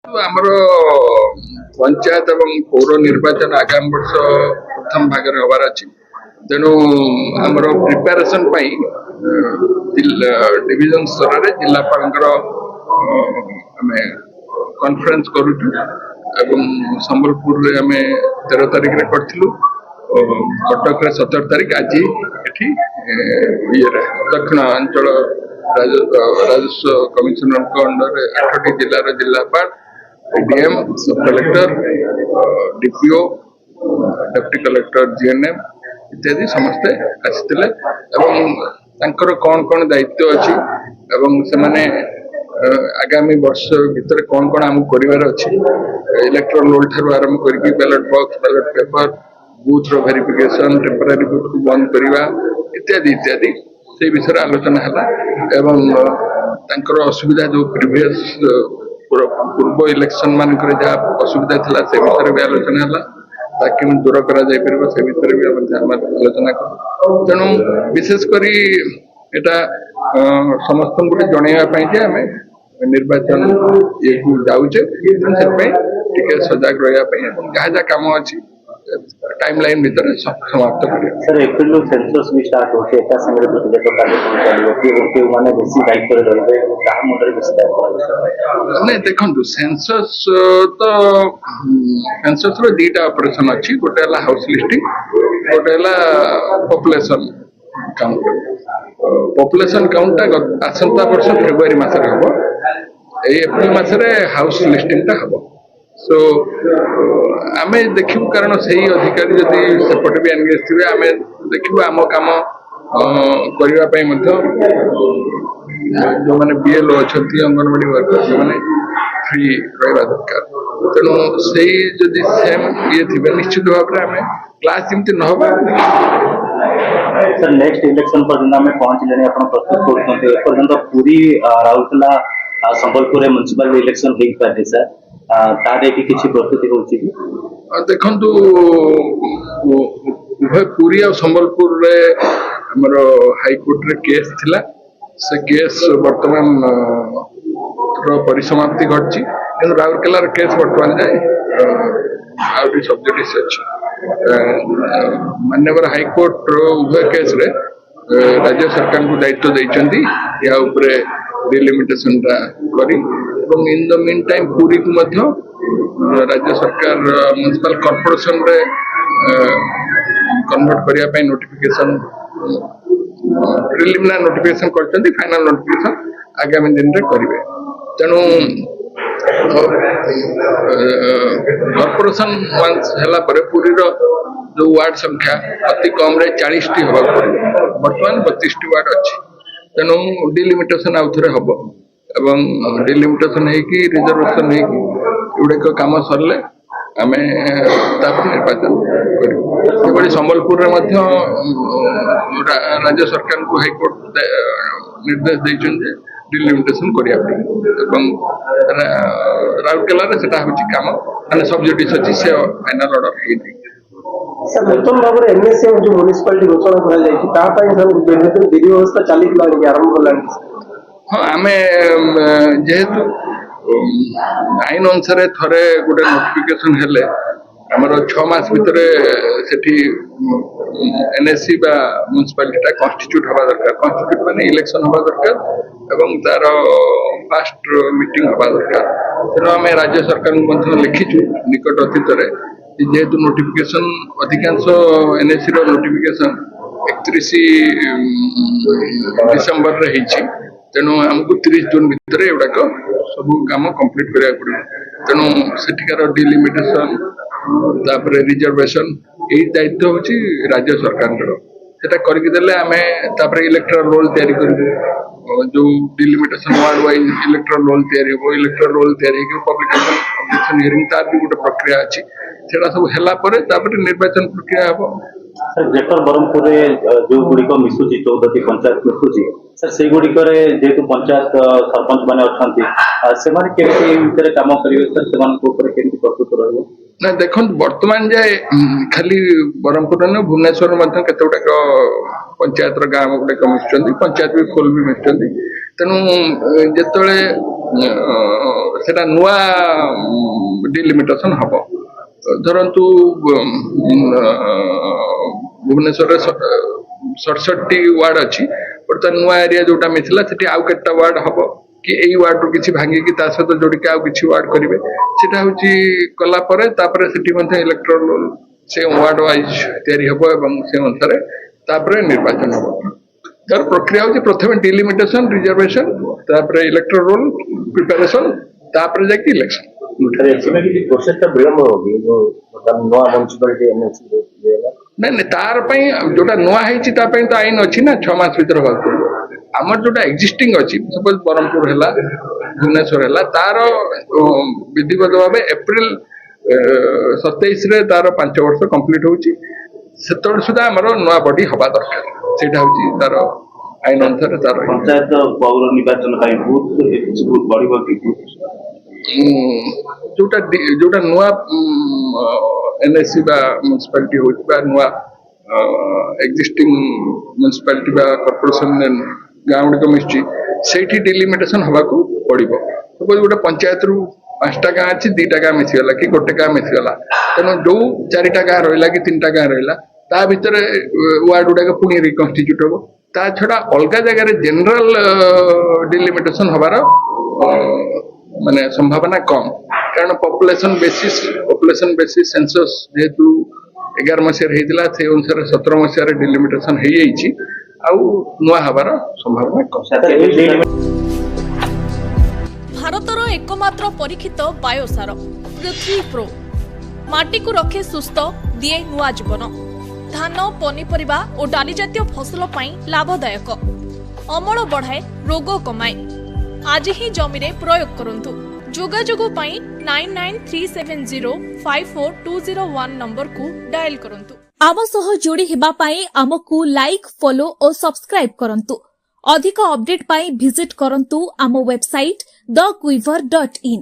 ଆମର ପଞ୍ଚାୟତ ଏବଂ ପୌର ନିର୍ବାଚନ ଆଗାମୀ ବର୍ଷ ପ୍ରଥମ ଭାଗରେ ହବାର ଅଛି। ତେଣୁ ଆମର ପ୍ରିପାରେସନ ପାଇଁ ଡିଭିଜନ ସ୍ତରରେ ଜିଲ୍ଲାପାଳଙ୍କର ଆମେ କନଫରେନ୍ସ କରୁଛୁ ଏବଂ ସମ୍ବଲପୁରରେ ଆମେ 13 ତାରିଖରେ କରିଥିଲୁ, କଟକରେ 17 ତାରିଖ, ଆଜି ଏଠି ଇଏରେ ଦକ୍ଷିଣ ଅଞ୍ଚଳ ରାଜସ୍ୱ କମିଶନରଙ୍କ ଅଣ୍ଡରରେ 8ଟି ଜିଲ୍ଲାର ଜିଲ୍ଲାପାଳ, एडीएम, सब collector, DPO, deputy collector, GNM इत्यादि समस्ते आसिथिले एवं तांकर कौन कौन दायित्व अच्छी एवं सेमाने आगामी वर्ष भितर कौन कौन आम करिवार अच्छी, इलेक्ट्रोल रोल ठारू आरंभ करके ballot box, ballot paper, booth रो वेरिफिकेशन, टेम्पररी बूथ को बंद करवा इत्यादि इत्यादि से विषय आलोचना है एवं तांकर असुविधा जो प्रीवियस पूर्व इलेक्शन मानक जहाँ असुविधा थी से विषय भी आलोचना है ताकि दूर कर से विषय भी आलोचना कर। तेणु विशेषकर यहाँ समस्त को जनवाई आम निर्वाचन ये जाऊे टे सजग रहा जहाँ जहाँ कम अच्छी टाइम लाइन भीतर समाप्त करें। सर एप्रिल सेंसस भी स्टार्ट होते एका संगे प्रतिशत कार्यक्रम चलिए कि माने बेसी दायित्व रहिबे ताहा मुंडरे बेसी दायित्व नहीं देखंतु सेंसस तो सेंसस रो दीटा ऑपरेशन अछि, गोटे हला हाउस लिस्टिंग, गोटे हला पॉपुलेशन काउंट। पॉपुलेशन काउंट आसंता वर्ष फेब्रुआरी मासरे हबो, ए एप्रिल मासरे हाउस लिस्टिंग ता हबो। सो आमे देखिबु कारण सही अधिकारी जदि सेपटे भी एंगेज थिबे आमे देखिबु आम काम करबा पई मध्ये जो माने बीएलओ अछंती, अंगनवाड़ी वर्कर जो माने फ्री रहबा दरकार। तेणु सही जदि सेम ये थिबे निश्चित भाव में आमे क्लास जेमति न होबा। सर नेक्स्ट इलेक्शन पर में पहुंच लेने अपन प्रस्तुत करते पर्यंत पूरी राउरकेला संबलपुर म्युनिसिपल इलेक्शन हो पारे सर तार एक किसी प्रस्तुति होची देखंतु उभय पुरी और संबलपुर रे हमर हाई कोर्ट रे केस थिला, से केस वर्तमान परिसमाप्ति घटची किंतु राउरकेला केस वर्तमान जाए आउटी सब्जेक्ट अच्छी। माननीय हाईकोर्ट उभय केस रे राज्य सरकार को दायित्व देइचंती या उपरे डिलिमिटेशन ता करी एवं इन द मीन टाइम पूरी को मध्य राज्य सरकार म्युनिसिपल कॉर्पोरेशन रे कन्वर्ट करिया पई नोटिफिकेशन प्रिलिमिनरी नोटिफिकेशन करचंती, फाइनल नोटिफिकेशन आगामी दिन रे करिवे। तेणु कॉर्पोरेशन वंस हला परे पूरी रो जो वार्ड संख्या अति कम रे 40 टी होबा पड़े, वर्तमान 32 टी वार्ड अछि। तेणु डिलिमिटेशन आउथरे हबो एवं डिलिमिटेशन है कि रिजर्वेशन है कि एगुड़िक कम सरले आम निर्वाचन कर संबलपुर राज्य सरकार को हाईकोर्ट निर्देश देते डिलिमिटेशन करने राउरकेला से कम मैंने सब्जेक्ट अच्छी से फाइनाल ऑर्डर है। सर नूतन भाव में एनएससी जो म्युनिसिपालिटी घोषणा कर विधि व्यवस्था चली आरंभ कला। हाँ आम जेहेतु आईन अनुसार थरे गोटे नोटिफिकेशन हेले आमर 6 मास भितर सेठी एनएससी बा म्युनिसिपालिटी कन्स्टिट्यूट हवा दरकार। कन्स्टिट्यूट माने इलेक्शन हवा दरकार एवं तार फास्ट मीटिंग हवा दरकार। तेणु आम राज्य सरकार को लिखिचु निकट अतीत जेहेतु नोटिफिकेशन अधिकांश एनएससी रो नोटिफिकेशन 31 डिसेम्बर रे होईची। तेणु आमको 30 जून भितर एगुड़ाक सब कम कंप्लीट करा पड़े। तेणु सेठिकार डिलिमिटेशन तापर रिजर्वेशन यही दायित्व होची राज्य सरकार सेटा करके देले आमे तापर इलेक्टोरल रोल तैयारी करू, जो delimitation ward wise electoral roll तैयारी हो, इलेक्टोरल रोल तैयारी हो, पब्लिकेशन ऑब्जेक्शन हियरिंग तार भी गोटे प्रक्रिया अछि। सेटा सब हेला परे तापर निर्वाचन प्रक्रिया हबो। सर ग्रेटर ब्रह्मपुर जो गुड़िक मिसुची 14टी पंचायत मिसुची सर से गुड़िक जेहेतु पंचायत सरपंच मैंने अच्छा से कम करेंगे सर से प्रस्तुत रही ନା ଦେଖନ୍ତୁ ବର୍ତ୍ତମାନ ଯାଏ ଖାଲି ବ୍ରହ୍ମପୁର ନୁହେଁ ଭୁବନେଶ୍ୱର ମଧ୍ୟ କେତେ ଗୁଡାକ ପଞ୍ଚାୟତର ଗାଁ ଗୁଡାକ ମିଶୁଛନ୍ତି ପଞ୍ଚାୟତ ବି ଫୁଲ ବି ମିଶୁଛନ୍ତି ତେଣୁ ଯେତେବେଳେ ସେଟା ନୂଆ ଡିଲିମିଟେସନ ହବ ଧରନ୍ତୁ ଭୁବନେଶ୍ୱରରେ 67ଟି ୱାର୍ଡ ଅଛି ବର୍ତ୍ତମାନ ନୂଆ ଏରିଆ ଯୋଉଟା ମିଶିଲା ସେଠି ଆଉ କେତେଟା ୱାର୍ଡ ହବ କି ଏଇ ୱାର୍ଡରୁ କିଛି ଭାଙ୍ଗିକି ତା ସହିତ ଯୋଡିକି ଆଉ କିଛି ୱାର୍ଡ କରିବେ ସେଟା ହଉଛି କଲା ପରେ ତାପରେ ସେଠି ମଧ୍ୟ ଇଲେକ୍ଟ୍ରୋଲ ରୋଲ ସେ ୱାର୍ଡ ୱାଇଜ ତିଆରି ହବ ଏବଂ ସେ ଅନୁସାରେ ତାପରେ ନିର୍ବାଚନ ହବ ତାର ପ୍ରକ୍ରିୟା ହଉଛି ପ୍ରଥମେ ଡିଲିମିଟେସନ ରିଜର୍ଭେସନ ତାପରେ ଇଲେକ୍ଟ୍ରୋଲ ରୋଲ ପ୍ରିପାରେସନ ତାପରେ ଯାଇକି ଇଲେକ୍ସନ इसमें किसी प्रोसेस का विलम्ब होगी जो मतलब नवा म्युनिसिपालिटी एमएलसी ନାଇଁ ନାଇଁ ତାର ପାଇଁ ଯୋଉଟା ନୂଆ ହେଇଛି ତା ପାଇଁ ତ ଆଇନ ଅଛି ନା 6 ମାସ ଭିତରେ ହବାକୁ ପଡିବ ଆମର ଯୋଉଟା ଏକ୍ଜିଷ୍ଟିଂ ଅଛି ସପୋଜ ବ୍ରହ୍ମପୁର ହେଲା ଭୁବନେଶ୍ୱର ହେଲା ତାର ବିଧିବଦ୍ଧ ଭାବେ ଏପ୍ରିଲ 27 ରେ ତାର 5 ବର୍ଷ କମ୍ପ୍ଲିଟ ହଉଛି ସେତେବେଳେ ସୁଦ୍ଧା ଆମର ନୂଆ ବଡି ହବା ଦରକାର ସେଇଟା ହଉଛି ତାର ଆଇନ ଅନୁସାରେ ତାର पंचायत पौर निर्वाचन बहुत बढ़ ଯୋଉଟା ନୂଆ ଏନଏସି ବା ମ୍ୟୁନିସିପାଲିଟି ହଉଛି ବା ନୂଆ ଏକ୍ଜିଷ୍ଟିଂ ମ୍ୟୁନିସିପାଲିଟି ବା କର୍ପୋରେସନ ଗାଁ ଗୁଡିକ ମିଶୁଛି ସେଇଠି ଡିଲିମିଟେସନ ହବାକୁ ପଡିବ ସପୋଜ ଗୋଟେ ପଞ୍ଚାୟତରୁ 5ଟା ଗାଁ ଅଛି 2ଟା ଗାଁ ମିଶିଗଲା କି ଗୋଟେ ଗାଁ ମିଶିଗଲା ତେଣୁ ଯୋଉ 4ଟା ଗାଁ ରହିଲା କି 3ଟା ଗାଁ ରହିଲା ତା ଭିତରେ ୱାର୍ଡ ଗୁଡାକ ପୁଣି ରିକନଷ୍ଟିଚ୍ୟୁଟ ହବ ତା ଛଡା ଅଲଗା ଜାଗାରେ ଜେନେରାଲ ଡିଲିମିଟେସନ ହବାର ମାନେ ସମ୍ଭାବନା କମ କାରଣ ପପୁଲେସନ ବେସିସ୍ ସେନ୍ସସ୍ ଯେହେତୁ 11 ମସିହାରେ ହେଇଥିଲା ସେଇ ଅନୁସାରେ 17 ମସିହାରେ ଡିଲିମିଟେସନ ହେଇଯାଇଛି ଆଉ ନୂଆ ହବାର ସମ୍ଭାବନା କମ ଭାରତର एकमात्र परीक्षित बायोसार पृथ्वी प्रो माटी को रखे सुस्थ दिए नुआ जीवन धान पनीपरिबा और डाली जातीय फसल पाई लाभदायक अमल बढ़ाए रोग कमाए आज ही जमी रे प्रयोग करंतु जोगाजोग पाई 9937054201 नंबर को डायल करंतु आम सह जोड़ी हेबा पाई आमकु लाइक फॉलो और सब्सक्राइब करंतु अधिक अपडेट पाई विजिट करंतु आम वेबसाइट thequiver.in